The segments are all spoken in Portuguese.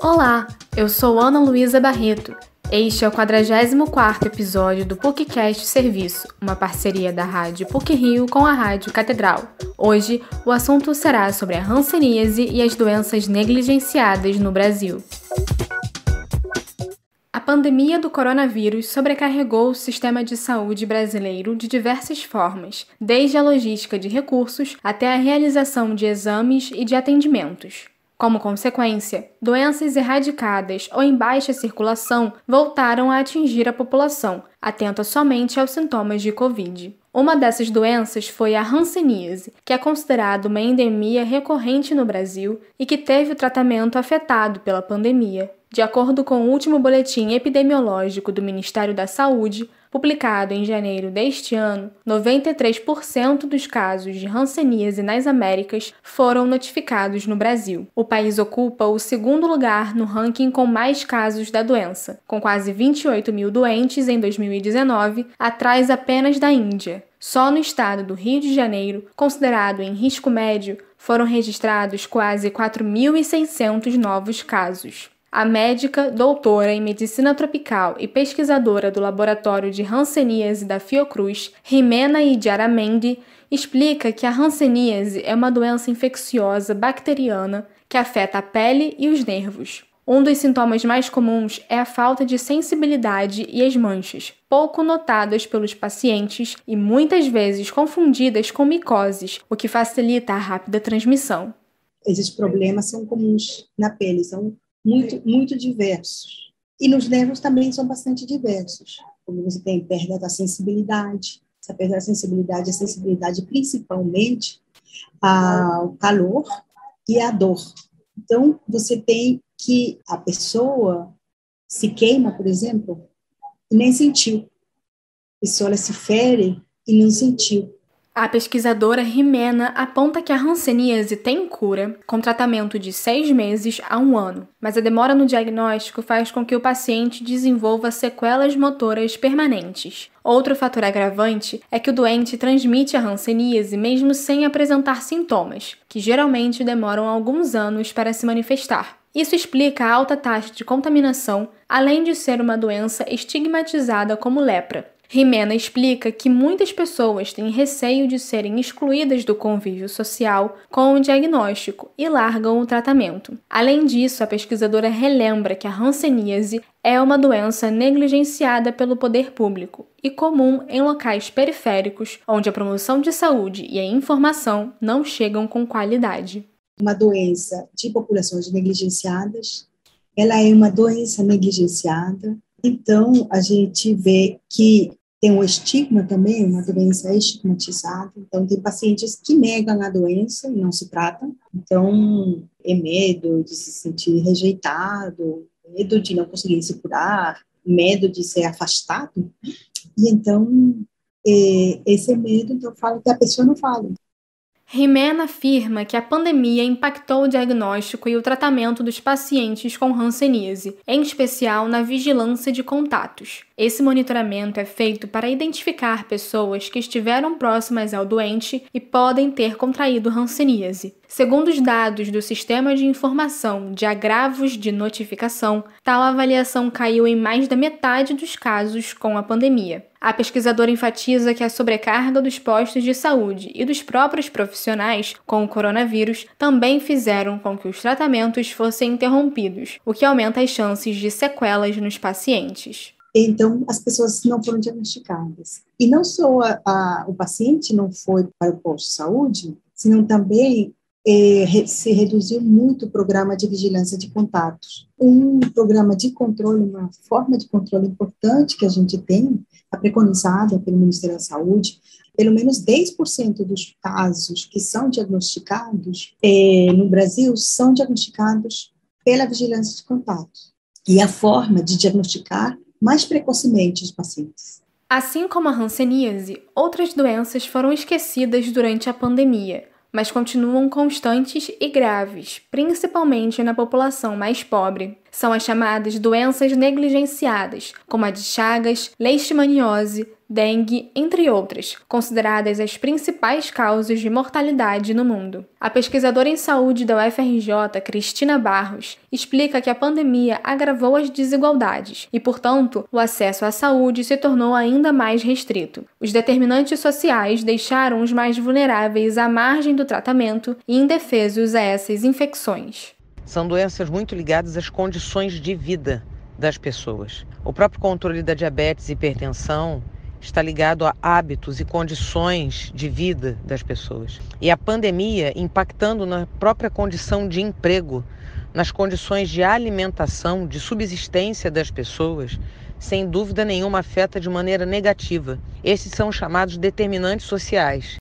Olá, eu sou Ana Luísa Barreto. Este é o 44º episódio do PUCcast Serviço, uma parceria da Rádio PUC-Rio com a Rádio Catedral. Hoje, o assunto será sobre a hanseníase e as doenças negligenciadas no Brasil. A pandemia do coronavírus sobrecarregou o sistema de saúde brasileiro de diversas formas, desde a logística de recursos até a realização de exames e de atendimentos. Como consequência, doenças erradicadas ou em baixa circulação voltaram a atingir a população, atenta somente aos sintomas de Covid. Uma dessas doenças foi a hanseníase, que é considerada uma endemia recorrente no Brasil e que teve o tratamento afetado pela pandemia. De acordo com o último boletim epidemiológico do Ministério da Saúde, publicado em janeiro deste ano, 93% dos casos de hanseníase nas Américas foram notificados no Brasil. O país ocupa o segundo lugar no ranking com mais casos da doença, com quase 28 mil doentes em 2019, atrás apenas da Índia. Só no estado do Rio de Janeiro, considerado em risco médio, foram registrados quase 4.600 novos casos. A médica, doutora em medicina tropical e pesquisadora do Laboratório de Hanseníase da Fiocruz, Jimena Idiaramendi, explica que a hanseníase é uma doença infecciosa bacteriana que afeta a pele e os nervos. Um dos sintomas mais comuns é a falta de sensibilidade e as manchas, pouco notadas pelos pacientes e muitas vezes confundidas com micoses, o que facilita a rápida transmissão. Esses problemas são comuns na pele, são muito diversos. E nos nervos também são bastante diversos. Como você tem perda da sensibilidade, essa perda da sensibilidade, a sensibilidade principalmente ao calor e à dor. Então, você tem que a pessoa se queima, por exemplo, e nem sentiu. A pessoa se fere e não sentiu. A pesquisadora Jimena aponta que a hanseníase tem cura, com tratamento de 6 meses a 1 ano, mas a demora no diagnóstico faz com que o paciente desenvolva sequelas motoras permanentes. Outro fator agravante é que o doente transmite a hanseníase mesmo sem apresentar sintomas, que geralmente demoram alguns anos para se manifestar. Isso explica a alta taxa de contaminação, além de ser uma doença estigmatizada como lepra. Jimena explica que muitas pessoas têm receio de serem excluídas do convívio social com o diagnóstico e largam o tratamento. Além disso, a pesquisadora relembra que a hanseníase é uma doença negligenciada pelo poder público e comum em locais periféricos, onde a promoção de saúde e a informação não chegam com qualidade. Uma doença de populações negligenciadas, ela é uma doença negligenciada. Então, a gente vê que tem um estigma também, uma doença estigmatizada. Então, tem pacientes que negam a doença e não se tratam. Então, é medo de se sentir rejeitado, medo de não conseguir se curar, medo de ser afastado. E então, esse medo, então, fala que a pessoa não fala. Jimena afirma que a pandemia impactou o diagnóstico e o tratamento dos pacientes com hanseníase, em especial na vigilância de contatos. Esse monitoramento é feito para identificar pessoas que estiveram próximas ao doente e podem ter contraído hanseníase. Segundo os dados do Sistema de Informação de Agravos de Notificação, tal avaliação caiu em mais da metade dos casos com a pandemia. A pesquisadora enfatiza que a sobrecarga dos postos de saúde e dos próprios profissionais com o coronavírus também fizeram com que os tratamentos fossem interrompidos, o que aumenta as chances de sequelas nos pacientes. Então, as pessoas não foram diagnosticadas. E não só o paciente não foi para o posto de saúde, senão também se reduziu muito o programa de vigilância de contatos. Um programa de controle, uma forma de controle importante que a gente tem, preconizada pelo Ministério da Saúde, pelo menos 10% dos casos que são diagnosticados no Brasil são diagnosticados pela vigilância de contatos. E a forma de diagnosticar mais precocemente os pacientes. Assim como a hanseníase, outras doenças foram esquecidas durante a pandemia, mas continuam constantes e graves, principalmente na população mais pobre. São as chamadas doenças negligenciadas, como a de Chagas, leishmaniose, dengue, entre outras, consideradas as principais causas de mortalidade no mundo. A pesquisadora em saúde da UFRJ, Cristina Barros, explica que a pandemia agravou as desigualdades e, portanto, o acesso à saúde se tornou ainda mais restrito. Os determinantes sociais deixaram os mais vulneráveis à margem do tratamento e indefesos a essas infecções. São doenças muito ligadas às condições de vida das pessoas. O próprio controle da diabetes e hipertensão está ligado a hábitos e condições de vida das pessoas. E a pandemia impactando na própria condição de emprego, nas condições de alimentação, de subsistência das pessoas, sem dúvida nenhuma afeta de maneira negativa. Esses são os chamados determinantes sociais.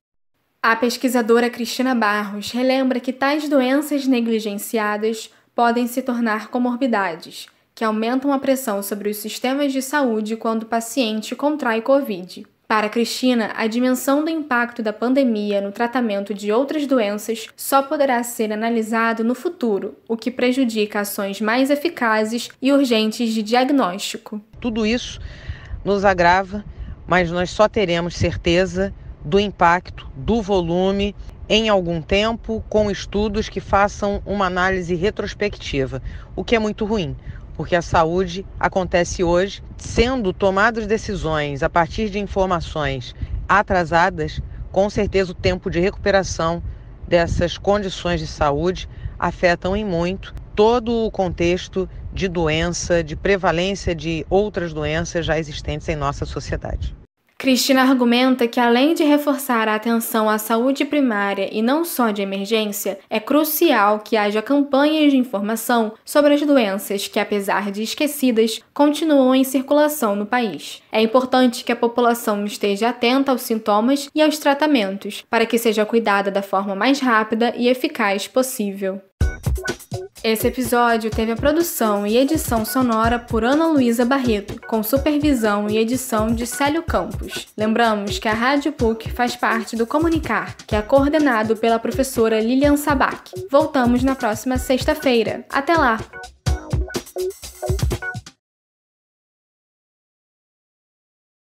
A pesquisadora Cristina Barros relembra que tais doenças negligenciadas podem se tornar comorbidades, que aumentam a pressão sobre os sistemas de saúde quando o paciente contrai Covid. Para Cristina, a dimensão do impacto da pandemia no tratamento de outras doenças só poderá ser analisado no futuro, o que prejudica ações mais eficazes e urgentes de diagnóstico. Tudo isso nos agrava, mas nós só teremos certeza do impacto, do volume, em algum tempo, com estudos que façam uma análise retrospectiva, o que é muito ruim, porque a saúde acontece hoje, sendo tomadas decisões a partir de informações atrasadas, com certeza o tempo de recuperação dessas condições de saúde afetam em muito todo o contexto de doença, de prevalência de outras doenças já existentes em nossa sociedade. Cristina argumenta que, além de reforçar a atenção à saúde primária e não só de emergência, é crucial que haja campanhas de informação sobre as doenças que, apesar de esquecidas, continuam em circulação no país. É importante que a população esteja atenta aos sintomas e aos tratamentos, para que seja cuidada da forma mais rápida e eficaz possível. Esse episódio teve a produção e edição sonora por Ana Luísa Barreto, com supervisão e edição de Célio Campos. Lembramos que a Rádio PUC faz parte do Comunicar, que é coordenado pela professora Lilian Sabac. Voltamos na próxima sexta-feira. Até lá!